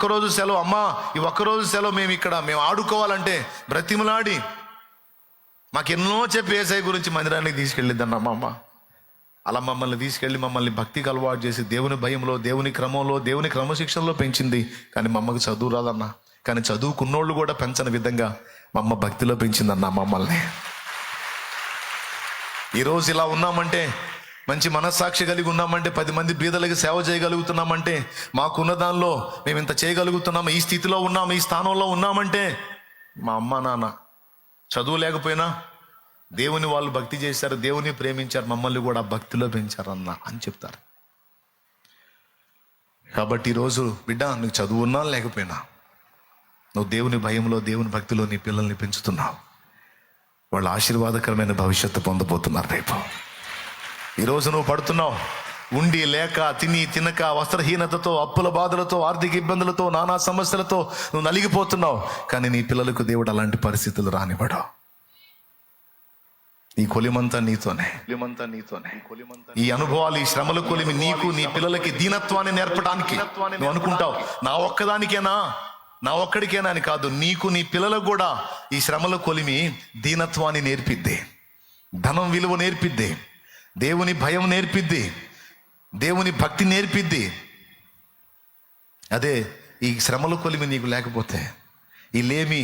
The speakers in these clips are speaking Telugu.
ఒక్కరోజు సెలవు అమ్మా, ఈ ఒక్కరోజు సెలవు మేము ఆడుకోవాలంటే బ్రతిమలాడి మాకెన్నో చెప్పి యేసయ్య గురించి మందిరానికి తీసుకెళ్ళిద్దన్న మా అమ్మ. అలా మమ్మల్ని తీసుకెళ్ళి మమ్మల్ని భక్తికి అలవాటు చేసి దేవుని భయంలో, దేవుని క్రమంలో, దేవుని క్రమశిక్షణలో పెంచింది. కానీ మా అమ్మకి చదువు రాదన్నా. కానీ చదువుకున్నోళ్ళు కూడా పెంచని విధంగా మా అమ్మ భక్తిలో పెంచిందన్న మమ్మల్ని. ఈరోజు ఇలా ఉన్నామంటే, మంచి మనస్సాక్షి కలిగి ఉన్నామంటే, 10 మంది బీదలకి సేవ చేయగలుగుతున్నామంటే, మాకున్న దానిలో మేము ఇంత చేయగలుగుతున్నాము, ఈ స్థితిలో ఉన్నాము, ఈ స్థానంలో ఉన్నామంటే మా అమ్మ నాన్న చదువు లేకపోయినా దేవుని వాళ్ళు భక్తి చేశారు, దేవుని ప్రేమించారు, మమ్మల్ని కూడా భక్తిలో పెంచారన్న అని చెప్తారు. కాబట్టి ఈరోజు బిడ్డ, నువ్వు చదువు ఉన్నా లేకపోయినా నువ్వు దేవుని భయంలో, దేవుని భక్తిలో నీ పిల్లల్ని పెంచుతున్నావు. వాళ్ళు ఆశీర్వాదకరమైన భవిష్యత్తు పొందబోతున్నారు రేపు. ఈరోజు నువ్వు పడుతున్నావు ఉండి లేక, తిని తినక, వస్త్రహీనతతో, అప్పుల బాధలతో, ఆర్థిక ఇబ్బందులతో, నానా సమస్యలతో నువ్వు నలిగిపోతున్నావు. కానీ నీ పిల్లలకు దేవుడు అలాంటి పరిస్థితులు రానివ్వడు. ఈ కొలిమంతా నీతోనే. ఈ అనుభవాలు, ఈ శ్రమల కొలిమి నీకు, నీ పిల్లలకి దీనత్వాన్ని నేర్పడానికి. నువ్వు అనుకుంటావు నా ఒక్కడికేనా అని కాదు, నీకు, నీ పిల్లలకు కూడా ఈ శ్రమల కొలిమి దీనత్వాన్ని నేర్పిద్ది, ధనం విలువ నేర్పిద్ది, దేవుని భయం నేర్పిద్ది, దేవుని భక్తి నేర్పిద్ది. అదే ఈ శ్రమల కొలిమి నీకు లేకపోతే, ఈ లేమి,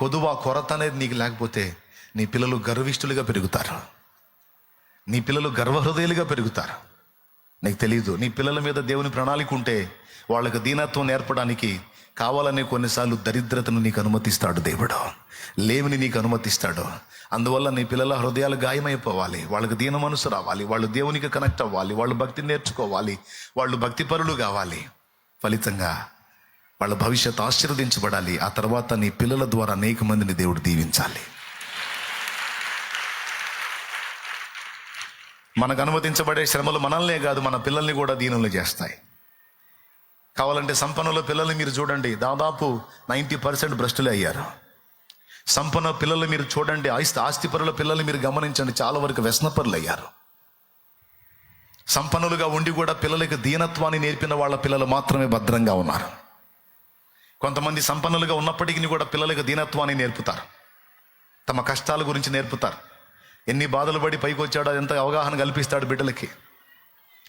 కొదువ, కొరత అనేది నీకు లేకపోతే నీ పిల్లలు గర్విష్ఠులుగా పెరుగుతారు, నీ పిల్లలు గర్వహృదయులుగా పెరుగుతారు. నీకు తెలీదు, నీ పిల్లల మీద దేవుని ప్రణాళిక ఉంటే వాళ్ళకు దీనత్వం నేర్పడానికి కావాలనే కొన్నిసార్లు దరిద్రతను నీకు అనుమతిస్తాడు దేవుడు, లేమిని నీకు అనుమతిస్తాడు. అందువల్ల నీ పిల్లల హృదయాలు గాయమైపోవాలి, వాళ్ళకి దీన మనసు రావాలి, వాళ్ళు దేవునికి కనెక్ట్ అవ్వాలి, వాళ్ళు భక్తిని నేర్చుకోవాలి, వాళ్ళు భక్తిపరులు కావాలి. ఫలితంగా వాళ్ళ భవిష్యత్తు ఆశీర్వదించబడాలి. ఆ తర్వాత నీ పిల్లల ద్వారా అనేక మందిని దేవుడు దీవించాలి. మనకు అనుమతించబడే శ్రమలు మనల్నే కాదు, మన పిల్లల్ని కూడా దీనులు చేస్తాయి. కావాలంటే సంపన్నుల పిల్లల్ని మీరు చూడండి, దాదాపు 90% భ్రష్టులే అయ్యారు. సంపన్న పిల్లలు మీరు చూడండి, ఆస్తిపరుల పిల్లల్ని మీరు గమనించండి, చాలా వరకు వ్యసనపరులు అయ్యారు. సంపన్నులుగా ఉండి కూడా పిల్లలకి దీనత్వాన్ని నేర్పిన వాళ్ళ పిల్లలు మాత్రమే భద్రంగా ఉన్నారు. కొంతమంది సంపన్నులుగా ఉన్నప్పటికీ కూడా పిల్లలకు దీనత్వాన్ని నేర్పుతారు, తమ కష్టాల గురించి నేర్పుతారు, ఎన్ని బాధలు పడి పైకి వచ్చాడో ఎంత అవగాహన కల్పిస్తాడు బిడ్డలకి.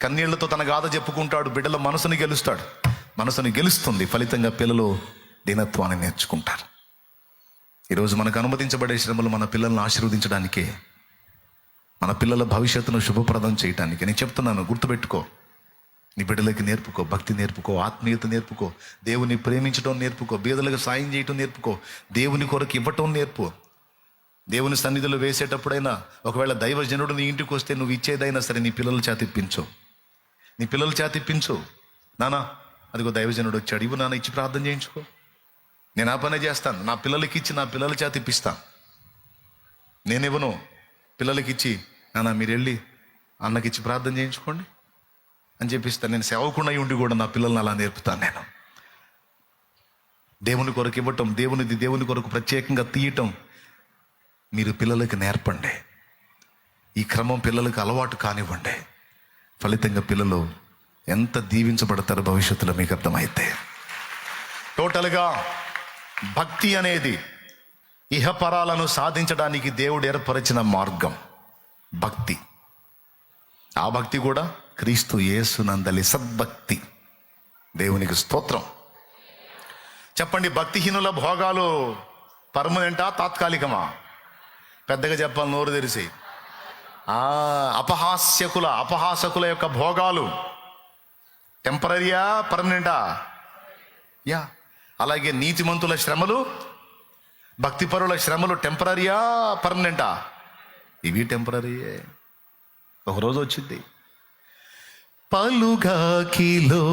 కన్నీళ్లతో తన గాథ చెప్పుకుంటాడు, బిడ్డల మనసుని గెలుస్తుంది. ఫలితంగా పిల్లలు దీనత్వాన్ని నేర్చుకుంటారు. ఈరోజు మనకు అనుమతించబడే శ్రమలు మన పిల్లల్ని ఆశీర్వదించడానికే, మన పిల్లల భవిష్యత్తును శుభప్రదం చేయటానికి. నేను చెప్తున్నాను, గుర్తుపెట్టుకో. నీ బిడ్డలకి నేర్పుకో, భక్తి నేర్పుకో, ఆత్మీయత నేర్పుకో, దేవుని ప్రేమించడం నేర్పుకో, బీదలకు సాయం చేయటం నేర్పుకో, దేవుని కొరకు ఇవ్వటం నేర్పు. దేవుని సన్నిధిలో వేసేటప్పుడైనా ఒకవేళ దైవజనుడు నీ ఇంటికి వస్తే నువ్వు ఇచ్చేదైనా సరే నీ పిల్లల చేత ఇప్పించు. నానా, అదిగో దైవజనుడు వచ్చాడు, ఇవ్వు నాన్న, ఇచ్చి ప్రార్థన చేయించుకో. నేను ఆ పనే చేస్తాను, నా పిల్లలకి ఇచ్చి నా పిల్లల చేత ఇప్పిస్తాను. నేనివ్వను, పిల్లలకి ఇచ్చి నాన్న మీరు వెళ్ళి అన్నకి ఇచ్చి ప్రార్థన చేయించుకోండి అని చెప్పిస్తాను. నేను సేవకుండా ఉండి కూడా నా పిల్లల్ని అలా నేర్పుతాను. నేను దేవుని కొరకు ఇవ్వటం, దేవుని కొరకు ప్రత్యేకంగా తీయటం మీరు పిల్లలకి నేర్పండి. ఈ క్రమం పిల్లలకు అలవాటు కానివ్వండి. ఫలితంగా పిల్లలు ఎంత దీవించబడతారో భవిష్యత్తులో మీకు అర్థమైతే. టోటల్గా భక్తి అనేది ఇహపరాలను సాధించడానికి దేవుడు ఏర్పరిచిన మార్గం భక్తి. ఆ భక్తి కూడా క్రీస్తు యేసునందలి సద్భక్తి. దేవునికి స్తోత్రం. చెప్పండి, భక్తిహీనుల భోగాలు పర్మనెంటా, తాత్కాలికమా? పెద్దగా చెప్పాలి, నోరు తెరిచి. అపహాసకుల యొక్క భోగాలు టెంపరరీయా, పర్మనెంటా? యా. అలాగే నీతిమంతుల శ్రమలు, భక్తిపరుల శ్రమలు టెంపరరీయా, పర్మనెంటా? ఇవి టెంపరరీయే, ఒకరోజు వచ్చింది. పలుగా కిలో